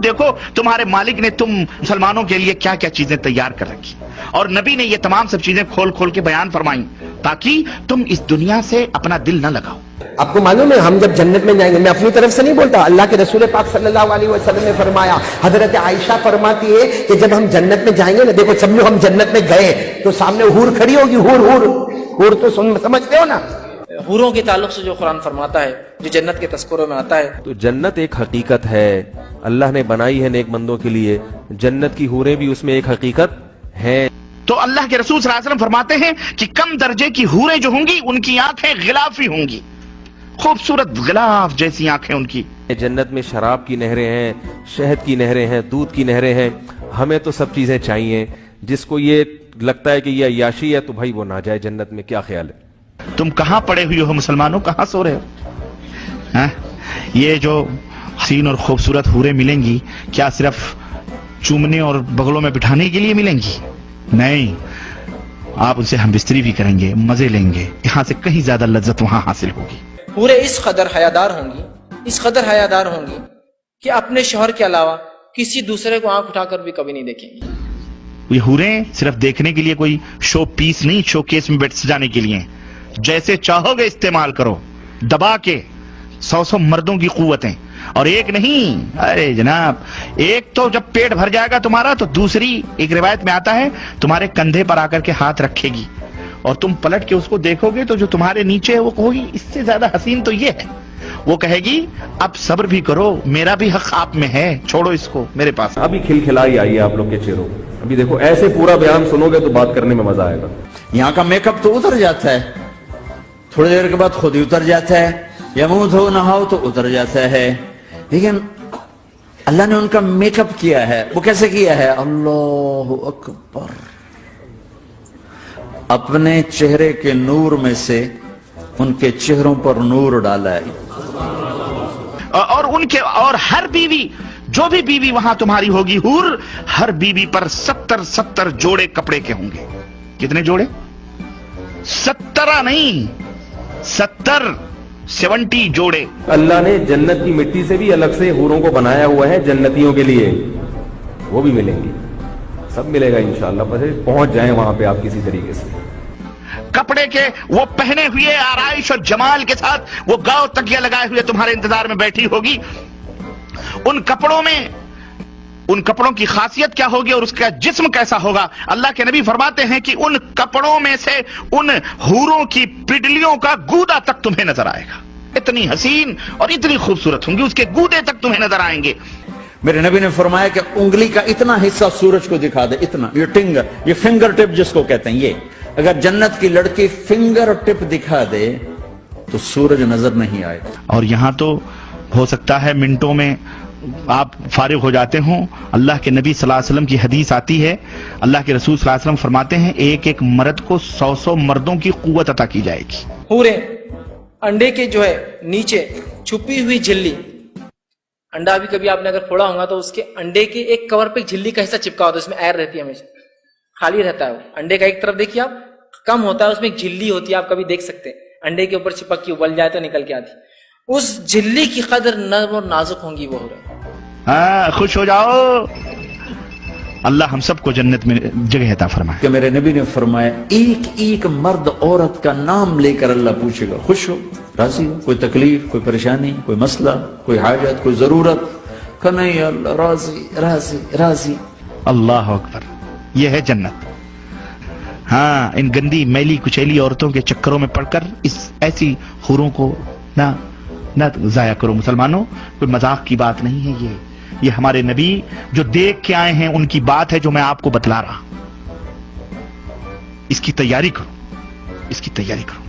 دیکھو تمہارے مالک نے تم مسلمانوں کے لیے کیا کیا چیزیں تیار کر رکھی، اور نبی نے یہ تمام سب چیزیں کھول کھول کے بیان فرمائیں تاکہ تم اس دنیا سے اپنا دل نہ لگاؤ۔ آپ کو معلوم ہے ہم جب جنت میں جائیں گے، میں اپنی طرف سے نہیں بولتا، اللہ کے رسول پاک صلی اللہ علیہ وسلم نے فرمایا، حضرت عائشہ فرماتی ہے کہ جب ہم جنت میں جائیں گے نا، دیکھو سمجھو ہم جنت میں گئے تو سامنے حور کھڑی ہوگی، حور تو سمجھتے ہو نا، حوروں کے تعلق سے جو قرآن فرماتا ہے، جو جنت کے تذکروں میں آتا ہے، تو جنت ایک حقیقت ہے، اللہ نے بنائی ہے نیک بندوں کے لیے، جنت کی حوریں بھی اس میں ایک حقیقت ہیں۔ تو اللہ کے رسول صلی اللہ علیہ وسلم فرماتے ہیں کہ کم درجے کی حوریں جو ہوں گی ان کی آنکھیں غلافی ہوں گی، خوبصورت غلاف جیسی آنکھیں ان کی۔ جنت میں شراب کی نہریں ہیں، شہد کی نہریں ہیں، دودھ کی نہریں ہیں۔ ہمیں تو سب چیزیں چاہیے، جس کو یہ لگتا ہے کہ یہ عیاشی ہے تو بھائی وہ نہ جائے جنت میں۔ کیا خیال ہے؟ تم کہاں پڑے ہوئے ہو مسلمانوں، کہاں سو رہے ہو؟ یہ جو حسین اور خوبصورت حوریں ملیں گی کیا صرف چومنے اور بغلوں میں بٹھانے کے لیے ملیں گی؟ نہیں، آپ ان سے ہم بستری بھی کریں گے، مزے لیں گے، یہاں سے کہیں زیادہ لذت وہاں حاصل ہوگی۔ حوریں اس قدر حیادار ہوں گی، اس قدر حیادار ہوں گی کہ اپنے شوہر کے علاوہ کسی دوسرے کو آنکھ اٹھا کر بھی کبھی نہیں دیکھیں گی۔ یہ حوریں صرف دیکھنے کے لیے کوئی شو پیس نہیں، شو کیس میں بیٹھ سجانے کے لیے، جیسے چاہو گے استعمال کرو، دبا کے 100 مردوں کی قوتیں، اور ایک نہیں، ارے جناب ایک تو جب پیٹ بھر جائے گا تمہارا تو دوسری ایک روایت میں آتا ہے تمہارے کندھے پر آ کر کے ہاتھ رکھے گی، اور تم پلٹ کے اس کو دیکھو گے تو جو تمہارے نیچے ہے وہ کہو گی اس سے زیادہ حسین تو یہ ہے، وہ کہے گی اب صبر بھی کرو، میرا بھی حق آپ میں ہے، چھوڑو اس کو میرے پاس۔ ابھی کھلکھلائی آئی ہے آپ لوگ کے چہروں، ابھی دیکھو ایسے پورا بیان سنو گے تو بات کرنے میں مزہ آئے گا۔ یہاں کا میک اپ تو اتر جاتا ہے، تھوڑی دیر کے بعد خود ہی اتر جاتا ہے، یا منہ دھو نہاؤ تو اتر جاتا ہے، لیکن اللہ نے ان کا میک اپ کیا ہے، وہ کیسے کیا ہے؟ اللہ اکبر، اپنے چہرے کے نور میں سے ان کے چہروں پر نور ڈالا ہے، اور ہر بیوی، جو بھی بیوی وہاں تمہاری ہوگی حور، ہر بیوی پر 70 جوڑے کپڑے کے ہوں گے۔ کتنے جوڑے؟ 70 نہیں، 70 جوڑے۔ اللہ نے جنت کی مٹی سے بھی الگ سے حوروں کو بنایا ہوا ہے جنتیوں کے لیے، وہ بھی ملیں گی، سب ملے گا انشاءاللہ، بس پہنچ جائیں وہاں پہ آپ کسی طریقے سے۔ کپڑے کے وہ پہنے ہوئے آرائش اور جمال کے ساتھ وہ گاؤ تکیہ لگائے ہوئے تمہارے انتظار میں بیٹھی ہوگی۔ ان کپڑوں کی خاصیت کیا ہوگی اور اس کا جسم کیسا ہوگا؟ اللہ کے نبی فرماتے ہیں کہ ان کپڑوں میں سے ان حوروں کی پڈلیوں کا گودا تک تمہیں نظر آئے گا، اتنی حسین اور اتنی خوبصورت ہوں گی، اس کے گودے تک تمہیں نظر آئیں گے۔ میرے نبی نے فرمایا کہ انگلی کا اتنا حصہ سورج کو دکھا دے، اتنا، یہ فنگر ٹپ جس کو کہتے ہیں، یہ اگر جنت کی لڑکی فنگر ٹپ دکھا دے تو سورج نظر نہیں آئے۔ اور یہاں تو ہو سکتا ہے منٹوں میں آپ فارغ ہو جاتے ہوں۔ اللہ کے نبی صلی اللہ علیہ وسلم کی حدیث آتی ہے، اللہ کے رسول صلی اللہ علیہ وسلم فرماتے ہیں ایک ایک مرد کو 100 مردوں کی قوت عطا کی جائے گی۔ حوریں انڈے کے جو ہے نیچے چھپی ہوئی جھلی، انڈا بھی کبھی آپ نے اگر پھوڑا ہوگا تو اس کے انڈے کے ایک کور پہ جھلی کا حصہ چپکا ہوتا ہے، اس میں ایئر رہتی ہے، ہمیشہ خالی رہتا ہے وہ انڈے کا، ایک طرف دیکھیے آپ کم ہوتا ہے، اس میں ایک جھلی ہوتی ہے، آپ کبھی دیکھ سکتے ہیں، انڈے کے اوپر چپک کے ابل جائے تو نکل کے آتی، اس جھلی کی قدر نرم اور نازک ہوں گی وہ حوریں۔ ہاں خوش ہو جاؤ، اللہ ہم سب کو جنت میں جگہ عطا فرمائے۔ کہ میرے نبی نے فرمایا ایک ایک مرد عورت کا نام لے کر اللہ پوچھے گا، خوش ہو، راضی ہو، کوئی تکلیف، کوئی پریشانی، کوئی مسئلہ، کوئی حاجت، کوئی ضرورت؟ کہ نہیں اللہ، راضی راضی راضی۔ اللہ اکبر، یہ ہے جنت۔ ہاں ان گندی میلی کچیلی عورتوں کے چکروں میں پڑ کر اس ایسی حوروں کو نہ ضائع کرو مسلمانوں، کوئی مذاق کی بات نہیں ہے، یہ ہمارے نبی جو دیکھ کے آئے ہیں ان کی بات ہے جو میں آپ کو بتلا رہا۔ اس کی تیاری کرو، اس کی تیاری کرو۔